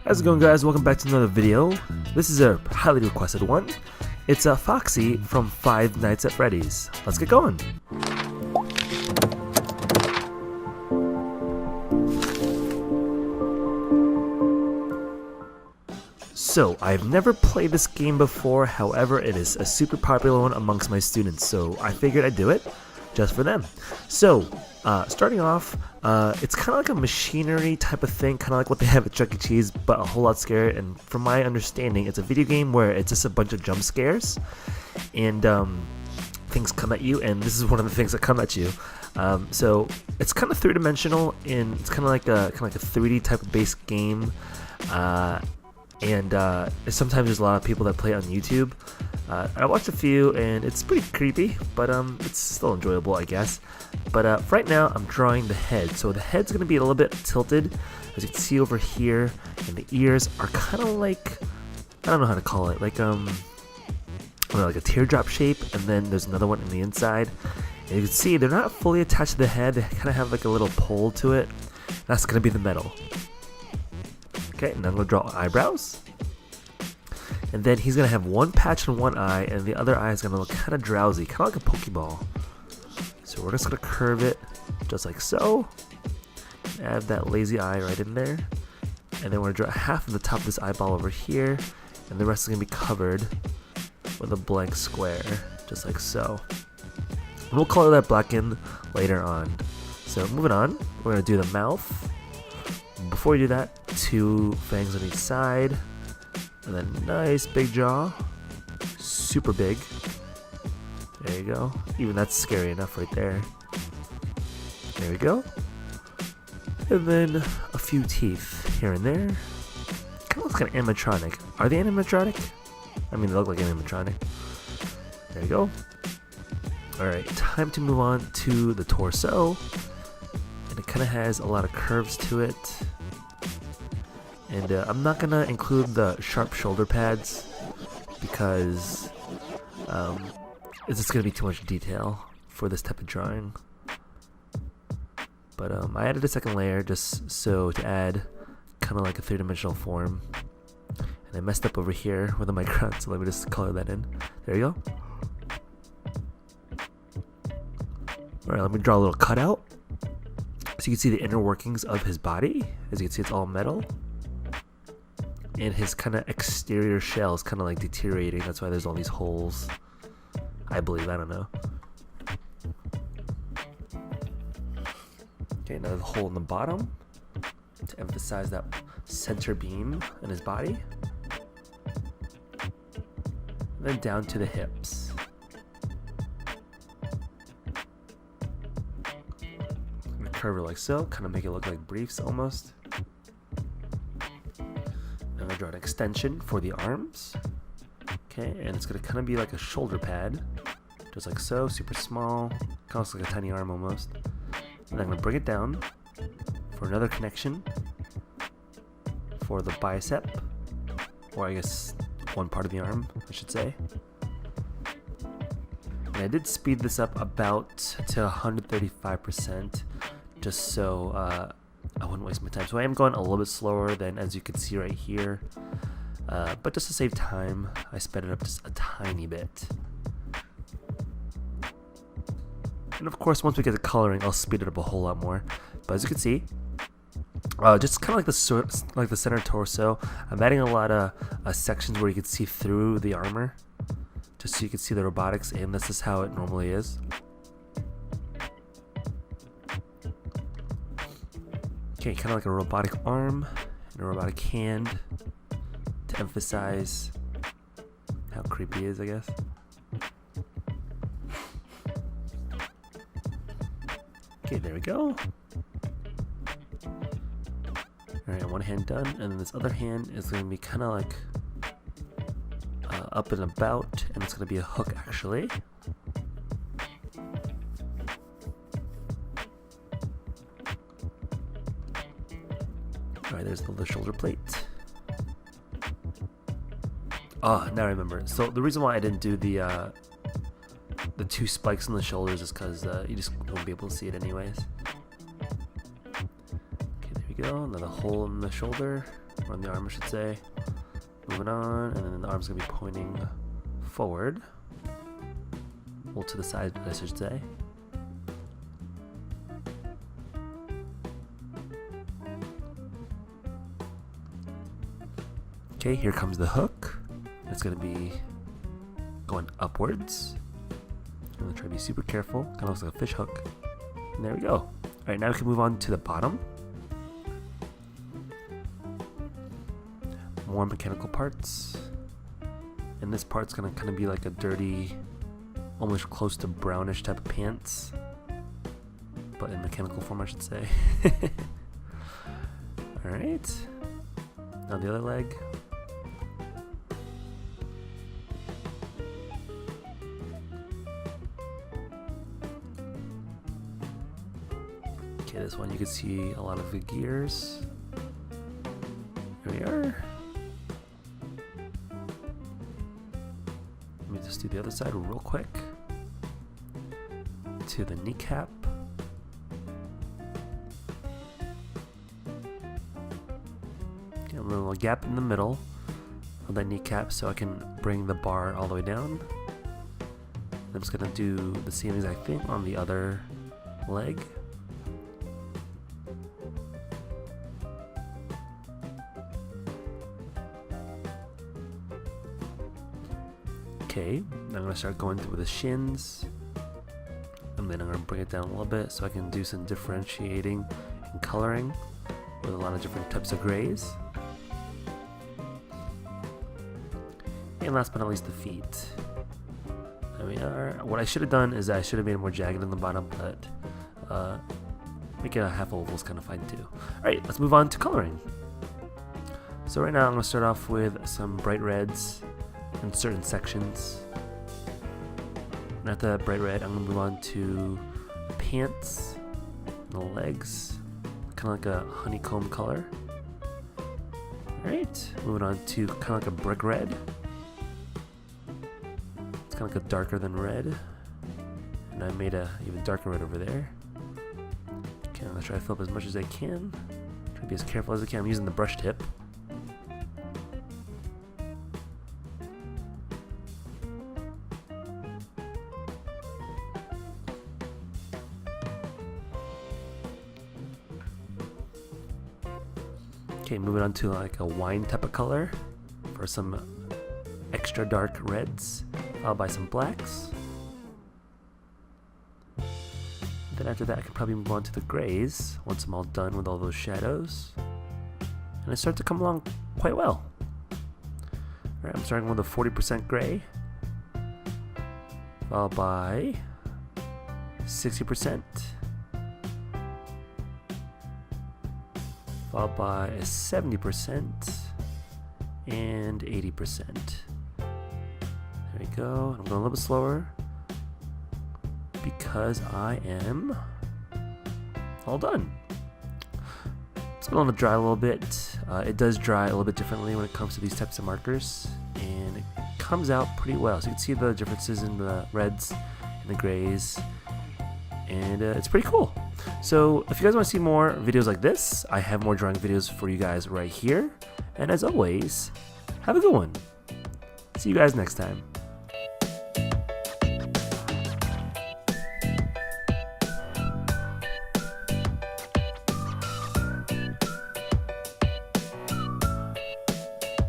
How's it going, guys? Welcome back to another video. This is a highly requested one. It's a Foxy from Five Nights at Freddy's. Let's get going. So, I've never played this game before, however it is a super popular one amongst my students, so I figured I'd do it just for them. So, starting off, it's kind of like a machinery type of thing, kind of like what they have at Chuck E. Cheese, but a whole lot scarier. And from my understanding, it's a video game where it's just a bunch of jump scares, and things come at you, and this is one of the things that come at you. So it's kind of three-dimensional, and it's kind of like a 3D type of base game. And sometimes there's a lot of people that play it on YouTube. I watched a few, and it's pretty creepy, but it's still enjoyable, I guess. But right now, I'm drawing the head. So the head's going to be a little bit tilted, as you can see over here, and the ears are kind of like, I don't know how to call it, like like a teardrop shape, and then there's another one in the inside. And you can see they're not fully attached to the head. They kind of have like a little pole to it. That's going to be the metal. Okay, and I'm going to draw eyebrows. And then he's going to have one patch in one eye, and the other eye is going to look kind of drowsy, kind of like a Pokeball. So we're just going to curve it just like so. Add that lazy eye right in there. And then we're going to draw half of the top of this eyeball over here, and the rest is going to be covered with a blank square, just like so. And we'll color that black in later on. So moving on, we're going to do the mouth. Before we do that, two fangs on each side, and then nice big jaw, super big. There you go. Even that's scary enough right there. There we go. And then a few teeth here and there. Kind of looks kind of animatronic. Are they animatronic? I mean, they look like animatronic. There you go. Alright, time to move on to the torso. And it kind of has a lot of curves to it. And I'm not going to include the sharp shoulder pads because it's just going to be too much detail for this type of drawing. But I added a second layer just so to add kind of like a three-dimensional form. And I messed up over here with the Micron, so let me just color that in. There you go. Alright, let me draw a little cutout. So you can see the inner workings of his body. As you can see, it's all metal. And his kind of exterior shell is kind of like deteriorating. That's why there's all these holes. I believe, I don't know. Okay, another hole in the bottom to emphasize that center beam in his body. And then down to the hips. I'm gonna curve it like so, kind of make it look like briefs almost. I'm gonna draw an extension for the arms. Okay, and it's gonna kind of be like a shoulder pad, just like so, super small, kind of looks like a tiny arm almost. And I'm gonna bring it down for another connection for the bicep, or I guess one part of the arm, I should say. And I did speed this up about to 135%, just so I wouldn't waste my time. So I am going a little bit slower than as you can see right here. But just to save time, I sped it up just a tiny bit. And of course, once we get the coloring, I'll speed it up a whole lot more. But as you can see, just kind of like the center torso, I'm adding a lot of sections where you can see through the armor, just so you can see the robotics, and this is how it normally is. Okay, kind of like a robotic arm and a robotic hand to emphasize how creepy he is, I guess. Okay, there we go. Alright, one hand done, and then this other hand is going to be kind of like up and about, and it's going to be a hook actually. Alright, there's the shoulder plate. Oh, now I remember. So the reason why I didn't do the two spikes on the shoulders is because you just won't be able to see it anyways. Okay, there we go. Another hole in the shoulder. or on the arm I should say. Moving on, and then the arm's gonna be pointing forward. Well, to the side, I should say. Okay, here comes the hook. It's gonna be going upwards. I'm gonna try to be super careful. Kind of looks like a fish hook. And there we go. All right, now we can move on to the bottom. More mechanical parts. And this part's gonna kind of be like a dirty, almost close to brownish type of pants, but in mechanical form, I should say. All right. Now the other leg. Okay, this one you can see a lot of the gears. Here we are. Let me just do the other side real quick. To the kneecap. Get a little gap in the middle of that kneecap so I can bring the bar all the way down. I'm just gonna do the same exact thing on the other leg. Okay, I'm gonna start going through the shins, and then I'm gonna bring it down a little bit so I can do some differentiating and coloring with a lot of different types of grays. And last but not least, the feet. There we are. What I should have done is I should have made it more jagged on the bottom, but make it a half oval is kind of fine too. Alright, let's move on to coloring. So right now I'm gonna start off with some bright reds in certain sections. And after that bright red, I'm gonna move on to the pants and the legs, kind of like a honeycomb color. Alright, moving on to kind of like a brick red. It's kind of like a darker than red, and I made a even darker red over there. Okay, I'm gonna try to fill up as much as I can. Try to be as careful as I can. I'm using the brush tip. Okay, moving on to like a wine type of color for some extra dark reds, followed by some blacks. Then after that I can probably move on to the grays once I'm all done with all those shadows. And it starts to come along quite well. Alright, I'm starting with a 40% gray, followed by 60%. Followed by a 70% and 80%. There we go. I'm going a little bit slower because I am all done. It's going to dry a little bit. It does dry a little bit differently when it comes to these types of markers, and it comes out pretty well. So you can see the differences in the reds and the grays, and it's pretty cool. So if you guys want to see more videos like this, I have more drawing videos for you guys right here. And as always, have a good one. See you guys next time.